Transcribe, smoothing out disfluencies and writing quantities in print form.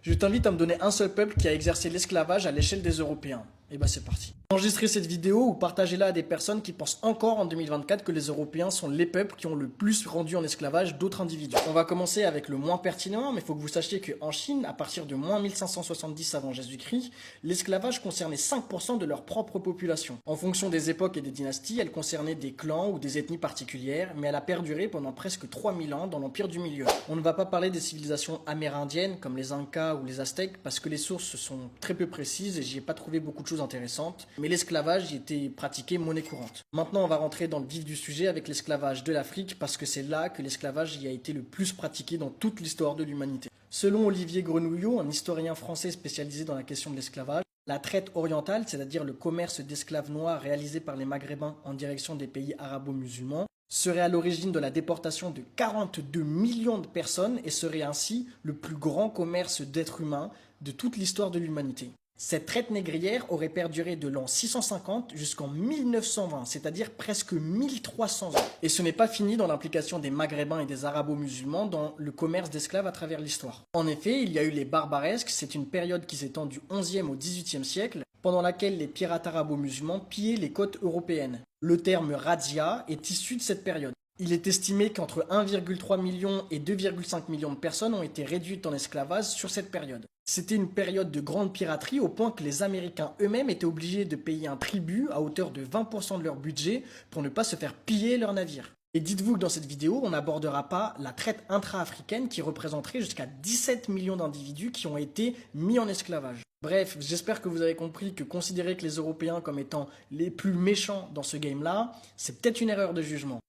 Je t'invite à me donner un seul peuple qui a exercé l'esclavage à l'échelle des Européens. Et bah c'est parti. Enregistrez cette vidéo ou partagez-la à des personnes qui pensent encore en 2024 que les Européens sont les peuples qui ont le plus rendu en esclavage d'autres individus. On va commencer avec le moins pertinent, mais il faut que vous sachiez qu'en Chine, à partir de moins 1570 avant Jésus-Christ, l'esclavage concernait 5% de leur propre population. En fonction des époques et des dynasties, elle concernait des clans ou des ethnies particulières, mais elle a perduré pendant presque 3000 ans dans l'Empire du Milieu. On ne va pas parler des civilisations amérindiennes comme les Incas ou les Aztèques parce que les sources sont très peu précises et j'y ai pas trouvé beaucoup de choses intéressantes, mais l'esclavage y était pratiqué monnaie courante. Maintenant, on va rentrer dans le vif du sujet avec l'esclavage de l'Afrique parce que c'est là que l'esclavage y a été le plus pratiqué dans toute l'histoire de l'humanité. Selon Olivier Grenouillot, un historien français spécialisé dans la question de l'esclavage, la traite orientale, c'est-à-dire le commerce d'esclaves noirs réalisé par les Maghrébins en direction des pays arabo-musulmans, serait à l'origine de la déportation de 42 millions de personnes et serait ainsi le plus grand commerce d'êtres humains de toute l'histoire de l'humanité. Cette traite négrière aurait perduré de l'an 650 jusqu'en 1920, c'est-à-dire presque 1300 ans. Et ce n'est pas fini dans l'implication des Maghrébins et des Arabo-musulmans dans le commerce d'esclaves à travers l'histoire. En effet, il y a eu les barbaresques, c'est une période qui s'étend du 11e au 18e siècle, pendant laquelle les pirates arabo-musulmans pillaient les côtes européennes. Le terme razzia est issu de cette période. Il est estimé qu'entre 1,3 million et 2,5 millions de personnes ont été réduites en esclavage sur cette période. C'était une période de grande piraterie au point que les Américains eux-mêmes étaient obligés de payer un tribut à hauteur de 20% de leur budget pour ne pas se faire piller leurs navires. Et dites-vous que dans cette vidéo, on n'abordera pas la traite intra-africaine qui représenterait jusqu'à 17 millions d'individus qui ont été mis en esclavage. Bref, j'espère que vous avez compris que considérer que les Européens comme étant les plus méchants dans ce game-là, c'est peut-être une erreur de jugement.